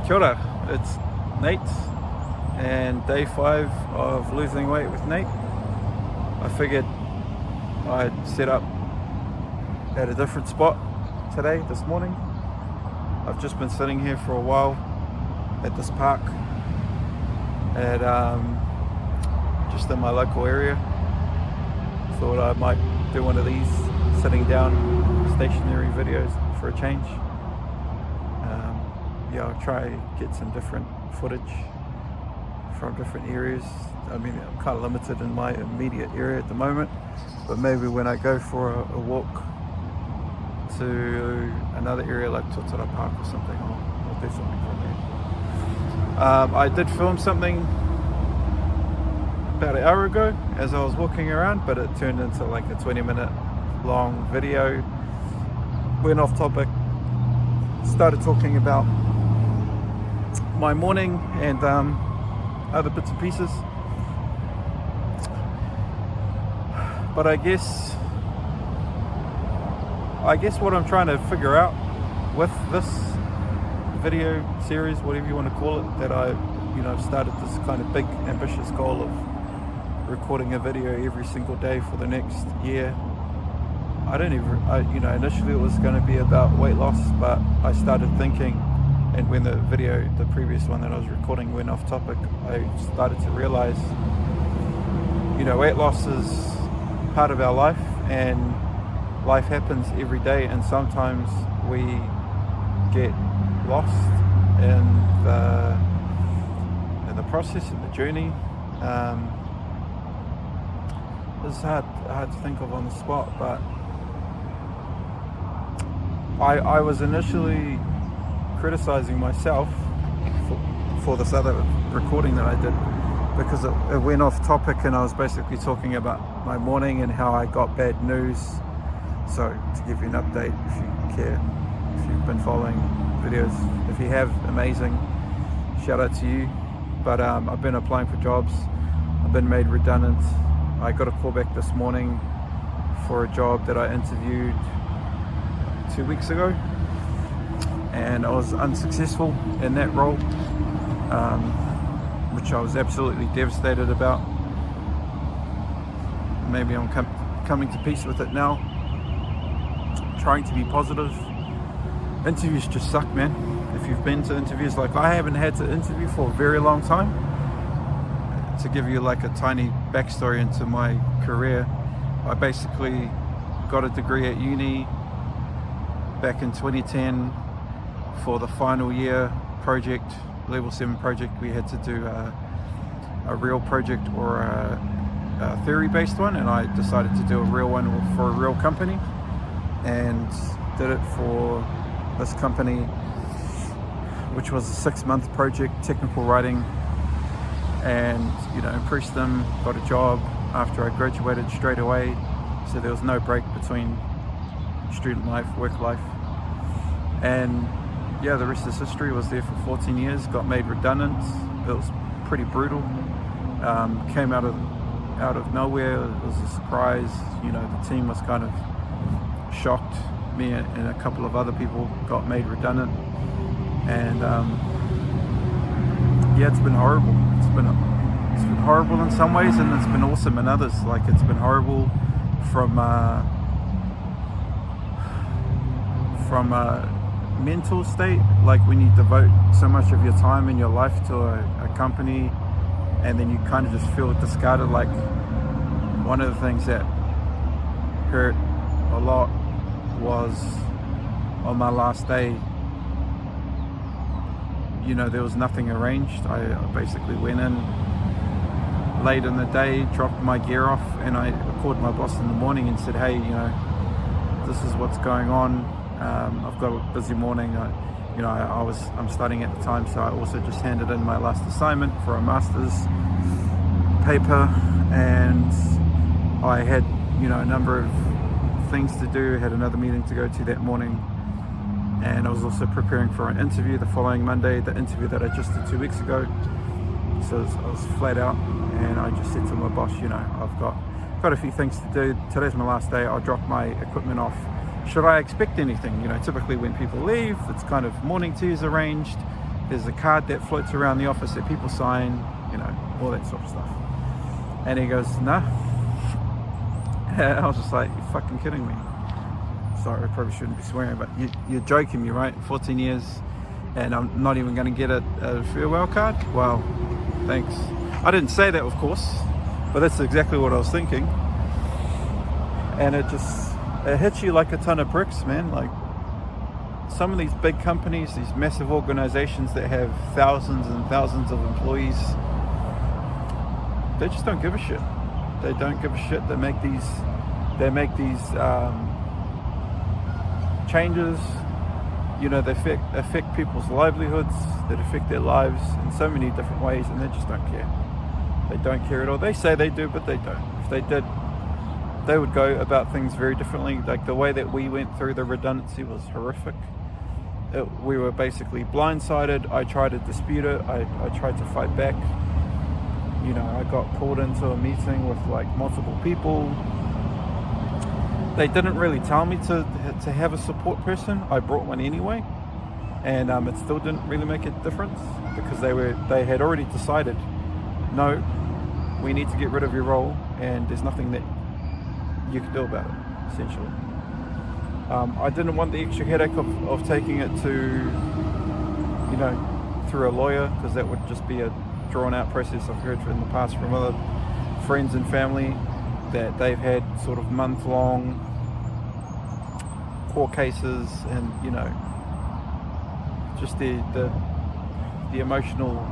Kia ora, it's Nate and day 5 of losing weight with Nate. I figured I'd set up at a different spot today, this morning. I've just been sitting here for a while at this park at just in my local area. Thought I might do one of these sitting down stationary videos for a change. I'll try get some different footage from different areas. I mean, I'm kind of limited in my immediate area at the moment, but maybe when I go for a walk to another area like Totara Park or something, I'll do something from there. I did film something about an hour ago as I was walking around, but it turned into like a 20-minute long video. Went off topic, started talking about my morning and other bits and pieces, but I guess what I'm trying to figure out with this video series, whatever you want to call it, that I've started this kind of big ambitious goal of recording a video every single day for the next year. Initially it was going to be about weight loss, but I started thinking, and when the previous one that I was recording went off topic, I started to realize, weight loss is part of our life, and life happens every day, and sometimes we get lost in the process, in the journey. It's hard to think of on the spot, but I was initially criticizing myself for this other recording that I did, because it went off topic, and I was basically talking about my morning and how I got bad news. So to give you an update, if you care, if you've been following videos, if you have, amazing, shout out to you. But I've been applying for jobs, I've been made redundant. I got a call back this morning for a job that I interviewed 2 weeks ago, and I was unsuccessful in that role, which I was absolutely devastated about. Maybe I'm coming to peace with it now, trying to be positive. Interviews just suck, man. If you've been to interviews, like I haven't had to interview for a very long time. To give you like a tiny backstory into my career, I basically got a degree at uni back in 2010. For the final year project, level 7 project, we had to do a real project or a theory-based one, and I decided to do a real one for a real company, and did it for this company, which was a 6-month project, technical writing, and impressed them, got a job after I graduated straight away, so there was no break between student life, work life, and yeah, the rest is history. Was there for 14 years, got made redundant. It was pretty brutal. Came out of nowhere. It was a surprise. The team was kind of shocked. Me and a couple of other people got made redundant, and it's been horrible. It's been horrible in some ways, and it's been awesome in others. Like, it's been horrible from a mental state, like when you devote so much of your time in your life to a company, and then you kind of just feel discarded. Like, one of the things that hurt a lot was on my last day, there was nothing arranged. I basically went in late in the day, dropped my gear off, and I called my boss in the morning and said, hey, this is what's going on. I've got a busy morning. I'm studying at the time, so I also just handed in my last assignment for a master's paper, and I had a number of things to do. Had another meeting to go to that morning, and I was also preparing for an interview the following Monday, the interview that I just did 2 weeks ago. So I was flat out, and I just said to my boss, I've got a few things to do. Today's my last day. I'll drop my equipment off. Should I expect anything? Typically when people leave, it's kind of morning teas arranged, there's a card that floats around the office that people sign, all that sort of stuff. And he goes, nah. And I was just like, you're fucking kidding me. Sorry, I probably shouldn't be swearing, but you're joking me, right? 14 years and I'm not even going to get a farewell card? Well, thanks. I didn't say that, of course, but that's exactly what I was thinking. And it hits you like a ton of bricks, man. Like, some of these big companies, these massive organizations that have thousands and thousands of employees, they just don't give a shit. They don't give a shit. They make these changes, they affect people's livelihoods, that affect their lives in so many different ways, and they just don't care. They don't care at all. They say they do, but they don't. If they did, they would go about things very differently. Like, the way that we went through the redundancy was horrific. We were basically blindsided. I tried to dispute it. I tried to fight back. I got pulled into a meeting with like multiple people. They didn't really tell me to have a support person. I brought one anyway, and it still didn't really make a difference because they had already decided, no, we need to get rid of your role, and there's nothing that you can do about it, essentially. I didn't want the extra headache of taking it to, through a lawyer, because that would just be a drawn out process. I've heard in the past from other friends and family that they've had sort of month-long court cases, and just the emotional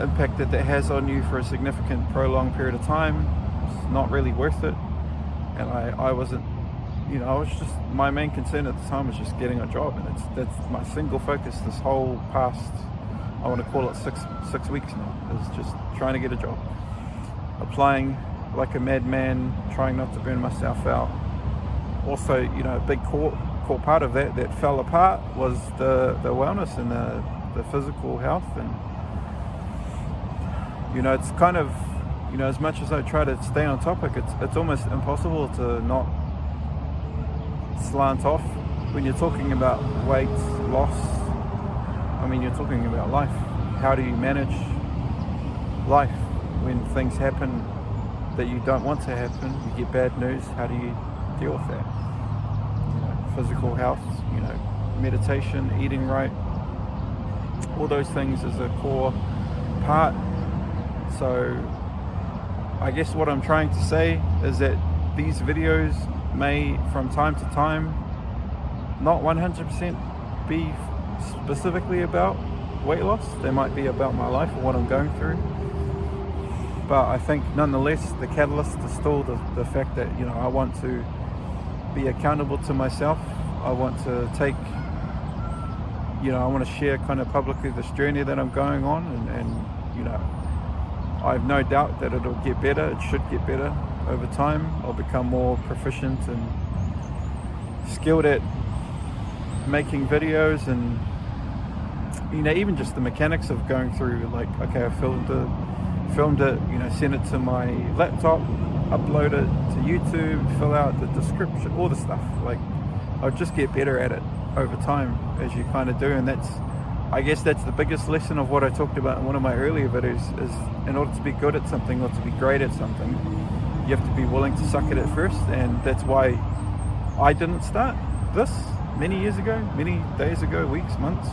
impact that has on you for a significant prolonged period of time. It's not really worth it. And I wasn't, I was just, my main concern at the time was just getting a job, and that's my single focus this whole past, I want to call it six weeks now, is just trying to get a job, applying like a madman, trying not to burn myself out. Also, a big core part of that fell apart was the wellness and the physical health. And it's kind of, as much as I try to stay on topic, it's almost impossible to not slant off when you're talking about weight loss. I mean, you're talking about life. How do you manage life when things happen that you don't want to happen? You get bad news. How do you deal with that? Physical health, meditation, eating right, all those things is a core part. So I guess what I'm trying to say is that these videos may, from time to time, not 100% be specifically about weight loss. They might be about my life or what I'm going through. But I think nonetheless the catalyst is still the fact that I want to be accountable to myself. I want to take, I want to share kind of publicly this journey that I'm going on, and I have no doubt that it'll get better. It should get better over time. I'll become more proficient and skilled at making videos, and even just the mechanics of going through, like, okay, I filmed it, send it to my laptop, upload it to YouTube, fill out the description, all the stuff. Like, I'll just get better at it over time, as you kind of do. And I guess that's the biggest lesson of what I talked about in one of my earlier videos, is in order to be good at something or to be great at something, you have to be willing to suck at it first. And that's why I didn't start this many years ago, many days ago, weeks, months,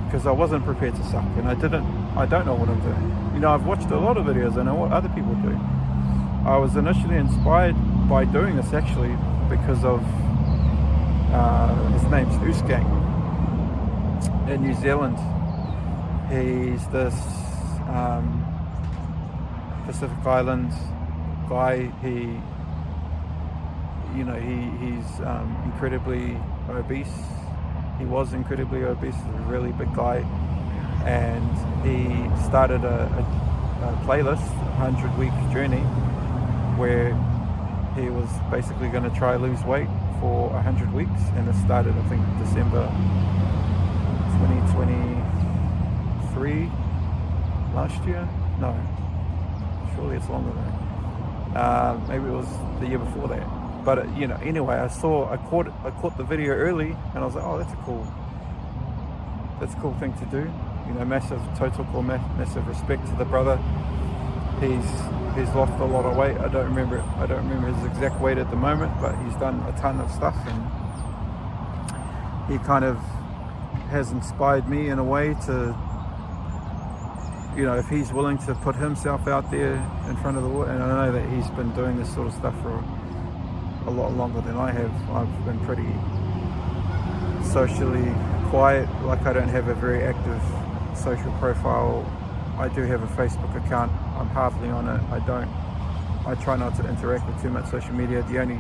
because I wasn't prepared to suck, and I don't know what I'm doing. I've watched a lot of videos. I know what other people do. I was initially inspired by doing this, actually, because of his name's Usgang in New Zealand. He's this Pacific Island guy. He's incredibly obese. He was incredibly obese. He's a really big guy, and he started a playlist, 100-week journey, where he was basically going to try lose weight for 100 weeks, and it started, I think, December 2023 last year. No, surely it's longer than that. Maybe it was the year before that. But anyway, I caught the video early, and I was like, oh, that's a cool that's a cool thing to do. You know, massive massive respect to the brother. He's lost a lot of weight. I don't remember his exact weight at the moment, but he's done a ton of stuff, and he kind of has inspired me in a way to, you know, if he's willing to put himself out there in front of the world, and I know that he's been doing this sort of stuff for a lot longer than I have. I've been pretty socially quiet. Like, I don't have a very active social profile. I do have a Facebook account. I'm hardly on it. I try not to interact with too much social media. The only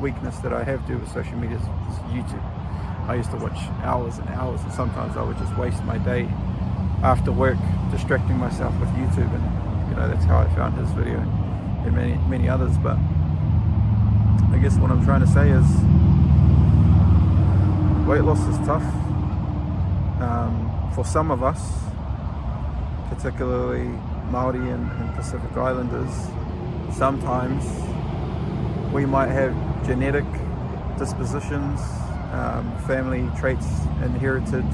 weakness that I have to do with social media is YouTube. I used to watch hours and hours, and sometimes I would just waste my day after work distracting myself with YouTube, and you know, that's how I found his video and many others. But I guess what I'm trying to say is weight loss is tough for some of us, particularly Maori and Pacific Islanders. Sometimes we might have genetic dispositions, family traits, inherited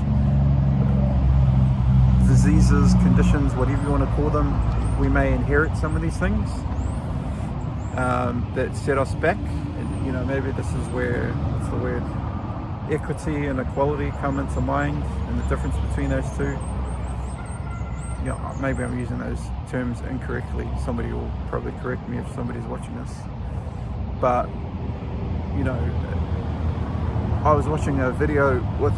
diseases, conditions, whatever you want to call them. We may inherit some of these things that set us back. And, you know, maybe this is where, what's the word, equity and equality come into mind, and the difference between those two. You know, maybe I'm using those terms incorrectly. Somebody will probably correct me if somebody's watching this. But, you know, I was watching a video with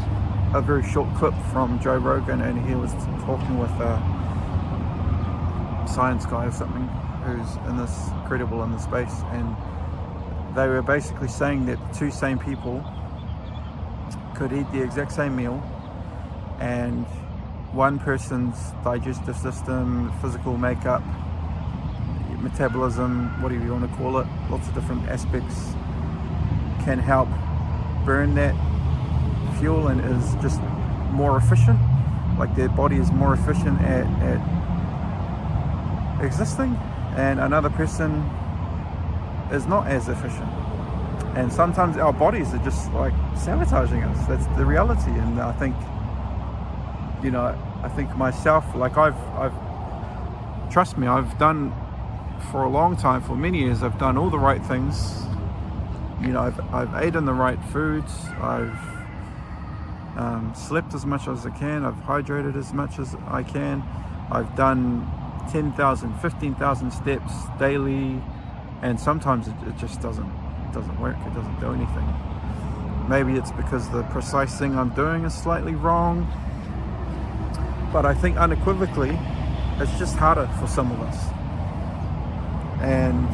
a very short clip from Joe Rogan, and he was talking with a science guy or something who's credible in the space, and they were basically saying that two same people could eat the exact same meal, and one person's digestive system, physical makeup, metabolism, whatever you want to call it, lots of different aspects can help burn that fuel and is just more efficient. Like, their body is more efficient at existing, and another person is not as efficient. And sometimes our bodies are just like sabotaging us. That's the reality. And I think, you know, I think myself, like I've trust me, I've done for a long time, for many years, I've done all the right things. You know, I've eaten the right foods. I've slept as much as I can. I've hydrated as much as I can. I've done 10,000, 15,000 steps daily, and sometimes it just doesn't work. It doesn't do anything. Maybe it's because the precise thing I'm doing is slightly wrong, but I think unequivocally it's just harder for some of us. And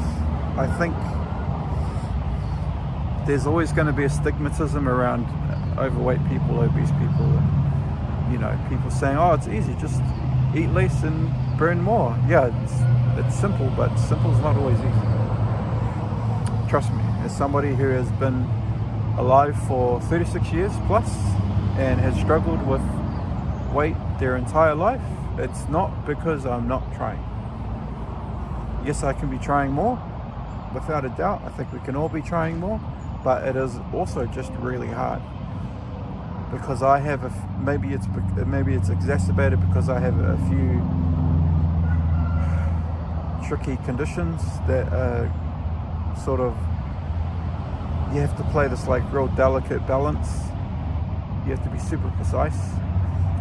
I think there's always going to be a stigmatism around overweight people, obese people, and, you know, people saying, oh, it's easy, just eat less and burn more. Yeah, it's simple, but simple is not always easy. Trust me, as somebody who has been alive for 36 years plus and has struggled with weight their entire life, it's not because I'm not trying. Yes, I can be trying more, without a doubt. I think we can all be trying more, but it is also just really hard because I have maybe it's exacerbated because I have a few tricky conditions that are sort of, you have to play this like real delicate balance. You have to be super precise.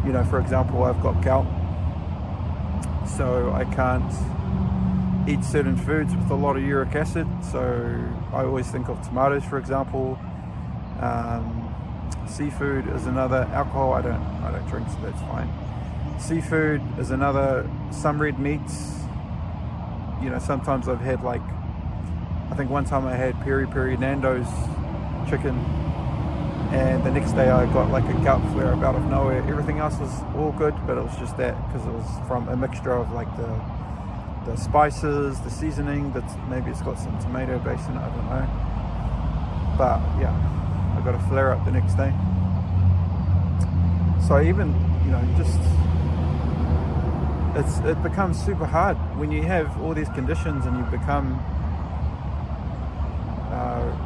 You know, for example, I've got gout, so I can't eat certain foods with a lot of uric acid. So I always think of tomatoes, for example. Seafood is another. Alcohol, I don't drink, so that's fine. Seafood is another. Some red meats. You know, sometimes I've had like, I think one time I had peri Nando's chicken, and the next day I got like a gout flare up out of nowhere. Everything else was all good, but it was just that because it was from a mixture of like the spices, the seasoning, maybe it's got some tomato base in it, I don't know. But yeah, I got a flare up the next day. So even, you know, just it becomes super hard when you have all these conditions and you become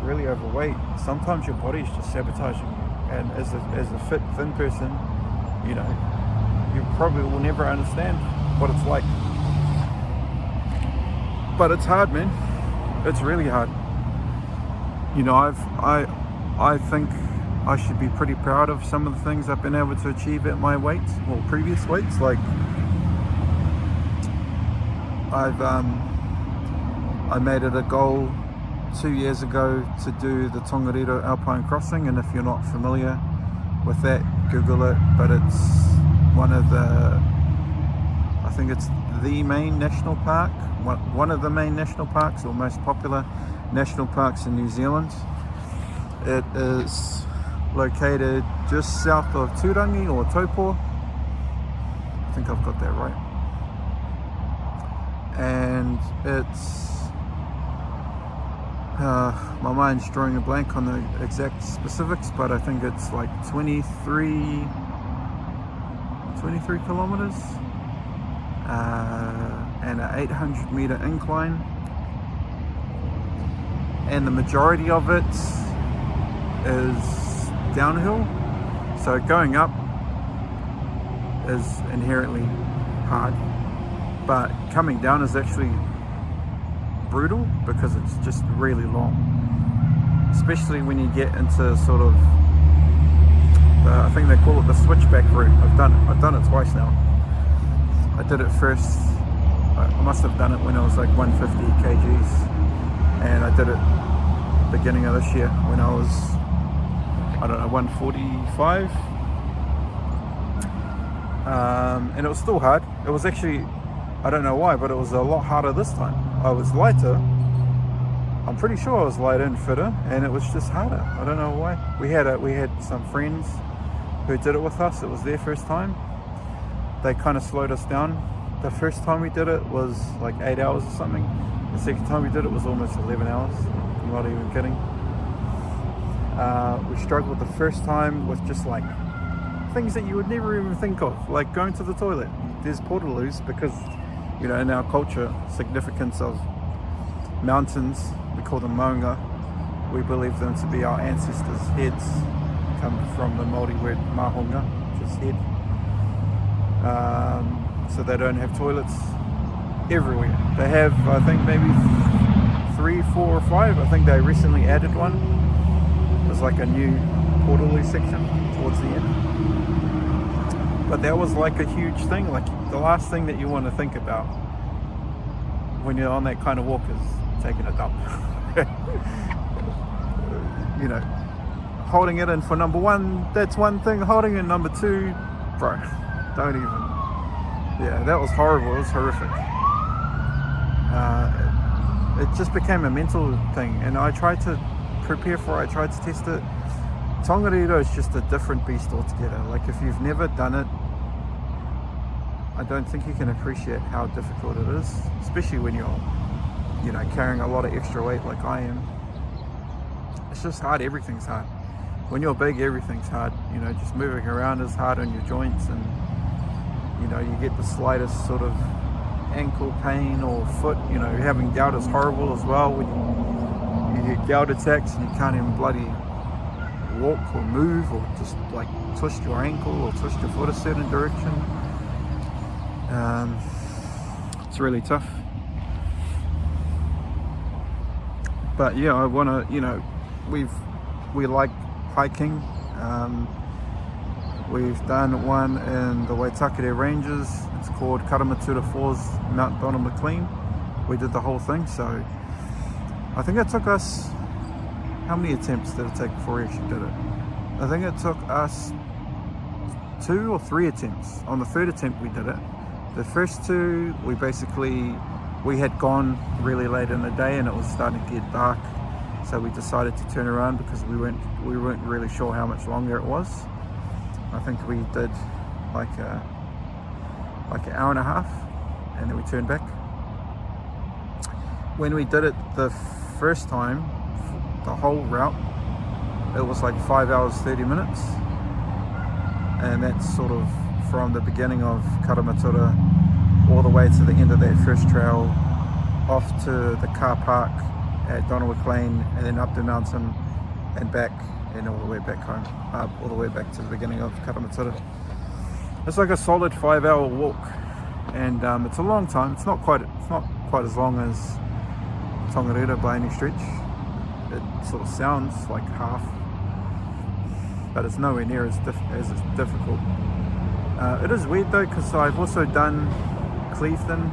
really overweight. Sometimes your body's just sabotaging you, and as a fit, thin person, you know, you probably will never understand what it's like. But it's hard, man. It's really hard. You know, I think I should be pretty proud of some of the things I've been able to achieve at my weights, or previous weights. Like, I made it a goal 2 years ago to do the Tongariro Alpine Crossing, and if you're not familiar with that, Google it. But it's one of the, I think it's the main national park, one of the main national parks, or most popular national parks in New Zealand. It is located just south of Turangi, or Taupo. I think I've got that right. And it's my mind's drawing a blank on the exact specifics, but I think it's like 23 kilometers and an 800 meter incline, and the majority of it is downhill, so going up is inherently hard, but coming down is actually brutal because it's just really long, especially when you get into sort of I think they call it the switchback route. I've done it twice now. I did it first, I must have done it when I was like 150 kgs, and I did it beginning of this year when I was, I don't know, 145, and it was still hard. It was actually, I don't know why, but it was a lot harder this time. I was lighter. I'm pretty sure I was lighter and fitter, and it was just harder. I don't know why. We had some friends who did it with us. It was their first time. They kind of slowed us down. The first time we did it was like 8 hours or something. The second time we did it was almost 11 hours. I'm not even kidding. We struggled the first time with just like things that you would never even think of, like going to the toilet. There's portaloos because, you know, in our culture, significance of mountains, we call them maunga. We believe them to be our ancestors' heads, come from the Māori word mahonga, which is head. So they don't have toilets everywhere. They have, I think, maybe 3, 4 or 5. I think they recently added one. It was like a new portaloo section towards the end. But that was like a huge thing. Like, the last thing that you want to think about when you're on that kind of walk is taking a dump. You know, holding it in for number one, that's one thing. Holding it number two, bro, don't even. Yeah, that was horrible. It was horrific. It just became a mental thing, and I tried to prepare for it. I tried to test it. Tongariro is just a different beast altogether. Like, if you've never done it, I don't think you can appreciate how difficult it is, especially when you're, you know, carrying a lot of extra weight like I am. It's just hard. Everything's hard. When you're big, everything's hard. You know, just moving around is hard on your joints, and you know, you get the slightest sort of ankle pain or foot. You know, having gout is horrible as well. When you get gout attacks and you can't even bloody walk or move, or just like twist your ankle or twist your foot a certain direction. It's really tough. But yeah, I want to, you know, we like hiking. We've done one in the Waitakere Ranges. It's called Karamatura Falls, Mount Donald McLean. We did the whole thing, so I think it took us, how many attempts did it take before we actually did it? I think it took us 2 or 3 attempts. On the third attempt we did it. The first 2, we had gone really late in the day and it was starting to get dark, so we decided to turn around because we weren't really sure how much longer it was. I think we did like an hour and a half, and then we turned back. When we did it the first time, the whole route, it was like 5 hours 30 minutes, and that's sort of from the beginning of Karamatura all the way to the end of that first trail, off to the car park at Donald McLean, and then up the mountain and back, and all the way back home, all the way back to the beginning of Karamatura. It's like a solid 5-hour walk, and it's a long time. It's not quite as long as Tongariro by any stretch. It sort of sounds like half, but it's nowhere near as difficult. It is weird though, because I've also done Clevedon,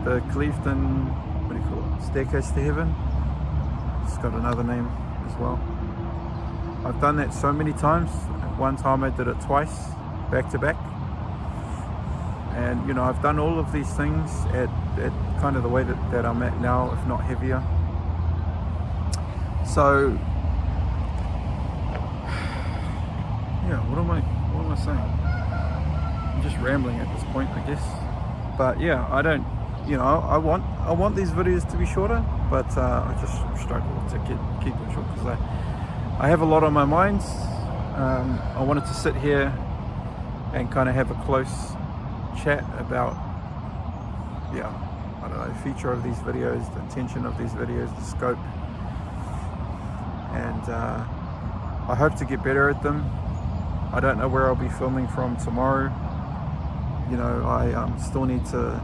the Clevedon, what do you call it, Staircase to Heaven. It's got another name as well. I've done that so many times. One time I did it twice, back to back. And you know, I've done all of these things at kind of the way that I'm at now, if not heavier. So yeah, what am I saying? I'm just rambling at this point, I guess. But yeah, I don't, you know, I want these videos to be shorter, but I just struggle to keep them short because I have a lot on my mind. I wanted to sit here and kind of have a close chat about, yeah, I don't know, the feature of these videos, the intention of these videos, the scope, and I hope to get better at them. I don't know where I'll be filming from tomorrow. You know, I still need to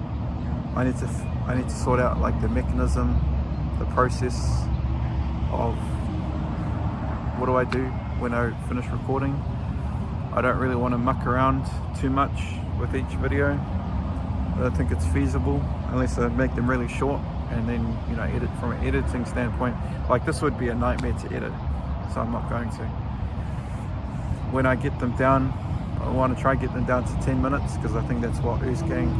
sort out like the mechanism, the process of what do I do when I finish recording. I don't really want to muck around too much with each video. I don't think it's feasible unless I make them really short and then, you know, edit from an editing standpoint. Like this would be a nightmare to edit, so I'm not going to. When I get them down, I want to try and get them down to 10 minutes because I think that's what Oozgang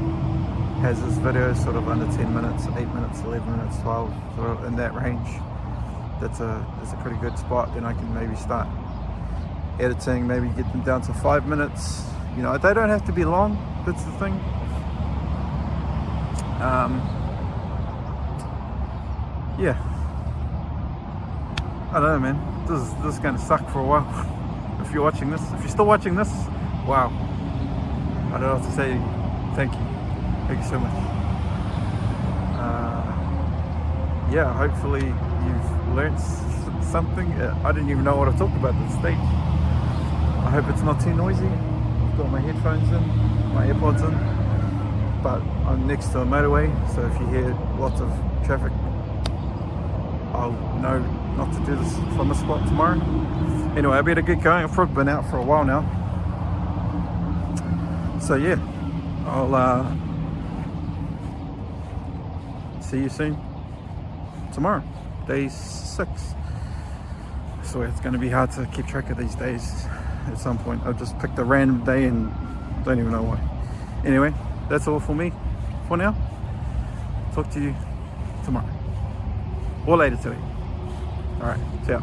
has his videos, sort of under 10 minutes, 8 minutes, 11 minutes, 12, sort of in that range. That's a pretty good spot. Then I can maybe start editing, maybe get them down to 5 minutes. You know, they don't have to be long, that's the thing. Yeah, I don't know, man. This is going to suck for a while. If you're watching this, if you're still watching this, wow. I don't know what to say. Thank you so much. Yeah, hopefully you've learnt something. I didn't even know what I talked about at this stage. I hope it's not too noisy. I've got my headphones in, my AirPods in, but I'm next to a motorway, so if you hear lots of traffic, I'll know not to do this from this spot tomorrow. Anyway, I better get going. I've probably been out for a while now. So yeah, I'll see you soon tomorrow, day 6. I swear it's going to be hard to keep track of these days at some point. I've just picked a random day and don't even know why. Anyway, that's all for me for now. Talk to you tomorrow or later today. Alright, see ya.